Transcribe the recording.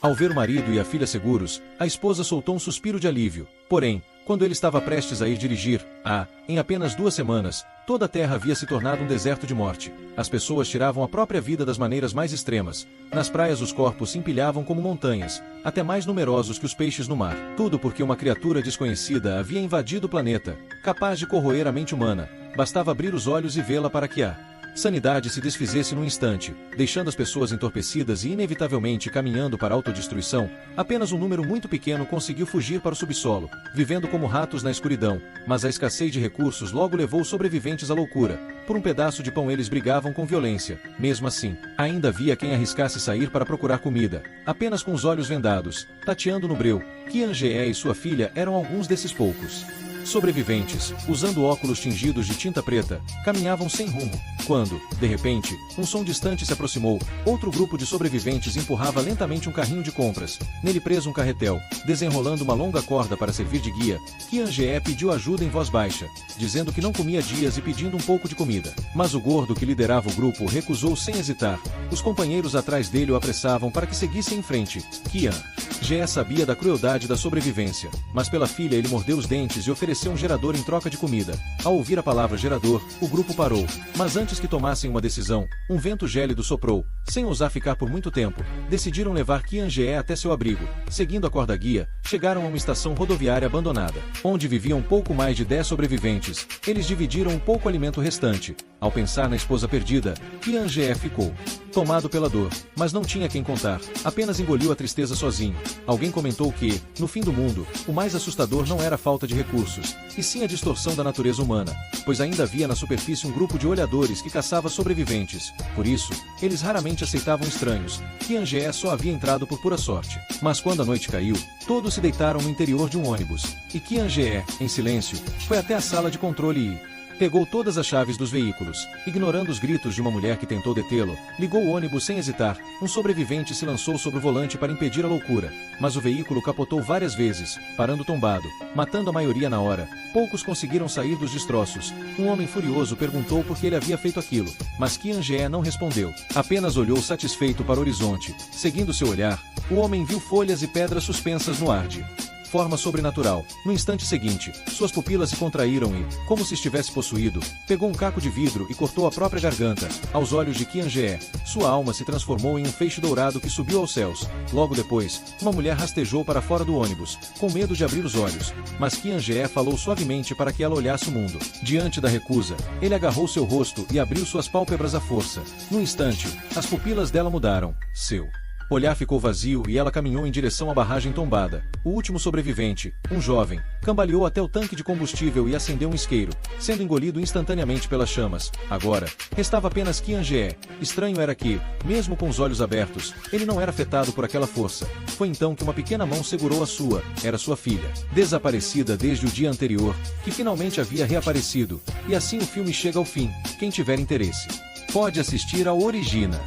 Ao ver o marido e a filha seguros, a esposa soltou um suspiro de alívio. Porém, quando ele estava prestes a ir dirigir, em apenas 2 semanas, toda a terra havia se tornado um deserto de morte. As pessoas tiravam a própria vida das maneiras mais extremas. Nas praias os corpos se empilhavam como montanhas, até mais numerosos que os peixes no mar. Tudo porque uma criatura desconhecida havia invadido o planeta, capaz de corroer a mente humana. Bastava abrir os olhos e vê-la para que a sanidade se desfizesse num instante, deixando as pessoas entorpecidas e inevitavelmente caminhando para a autodestruição. Apenas um número muito pequeno conseguiu fugir para o subsolo, vivendo como ratos na escuridão, mas a escassez de recursos logo levou os sobreviventes à loucura. Por um pedaço de pão eles brigavam com violência. Mesmo assim, ainda havia quem arriscasse sair para procurar comida, apenas com os olhos vendados, tateando no breu. Qian Jie e sua filha eram alguns desses poucos sobreviventes, usando óculos tingidos de tinta preta, caminhavam sem rumo, quando, de repente, um som distante se aproximou. Outro grupo de sobreviventes empurrava lentamente um carrinho de compras, nele preso um carretel, desenrolando uma longa corda para servir de guia. Qian Jie pediu ajuda em voz baixa, dizendo que não comia há dias e pedindo um pouco de comida. Mas o gordo que liderava o grupo recusou sem hesitar. Os companheiros atrás dele o apressavam para que seguisse em frente. Qian Jie sabia da crueldade da sobrevivência, mas pela filha ele mordeu os dentes e ofereceu um gerador em troca de comida. Ao ouvir a palavra gerador, o grupo parou, mas antes que tomassem uma decisão, um vento gélido soprou. Sem ousar ficar por muito tempo, decidiram levar Qian Jie até seu abrigo. Seguindo a corda guia, chegaram a uma estação rodoviária abandonada, onde viviam pouco mais de 10 sobreviventes. Eles dividiram um pouco alimento restante. Ao pensar na esposa perdida, Qian Jie ficou tomado pela dor, mas não tinha quem contar, apenas engoliu a tristeza sozinho. Alguém comentou que, no fim do mundo, o mais assustador não era a falta de recursos, e sim a distorção da natureza humana, pois ainda havia na superfície um grupo de olhadores que caçava sobreviventes. Por isso, eles raramente aceitavam estranhos. Qian Jie só havia entrado por pura sorte. Mas quando a noite caiu, todos se deitaram no interior de um ônibus, e Qian Jie, em silêncio, foi até a sala de controle e pegou todas as chaves dos veículos. Ignorando os gritos de uma mulher que tentou detê-lo, ligou o ônibus sem hesitar. Um sobrevivente se lançou sobre o volante para impedir a loucura, mas o veículo capotou várias vezes, parando tombado, matando a maioria na hora. Poucos conseguiram sair dos destroços. Um homem furioso perguntou por que ele havia feito aquilo, mas Qian Jie não respondeu. Apenas olhou satisfeito para o horizonte. Seguindo seu olhar, o homem viu folhas e pedras suspensas no ar de forma sobrenatural. No instante seguinte, suas pupilas se contraíram e, como se estivesse possuído, pegou um caco de vidro e cortou a própria garganta. Aos olhos de Qian Jie, sua alma se transformou em um feixe dourado que subiu aos céus. Logo depois, uma mulher rastejou para fora do ônibus, com medo de abrir os olhos, mas Qian Jie falou suavemente para que ela olhasse o mundo. Diante da recusa, ele agarrou seu rosto e abriu suas pálpebras à força. No instante, as pupilas dela mudaram. Seu olhar ficou vazio e ela caminhou em direção à barragem tombada. O último sobrevivente, um jovem, cambaleou até o tanque de combustível e acendeu um isqueiro, sendo engolido instantaneamente pelas chamas. Agora, restava apenas Qian Jie. Estranho era que, mesmo com os olhos abertos, ele não era afetado por aquela força. Foi então que uma pequena mão segurou a sua. Era sua filha, desaparecida desde o dia anterior, que finalmente havia reaparecido. E assim o filme chega ao fim. Quem tiver interesse pode assistir ao Origina.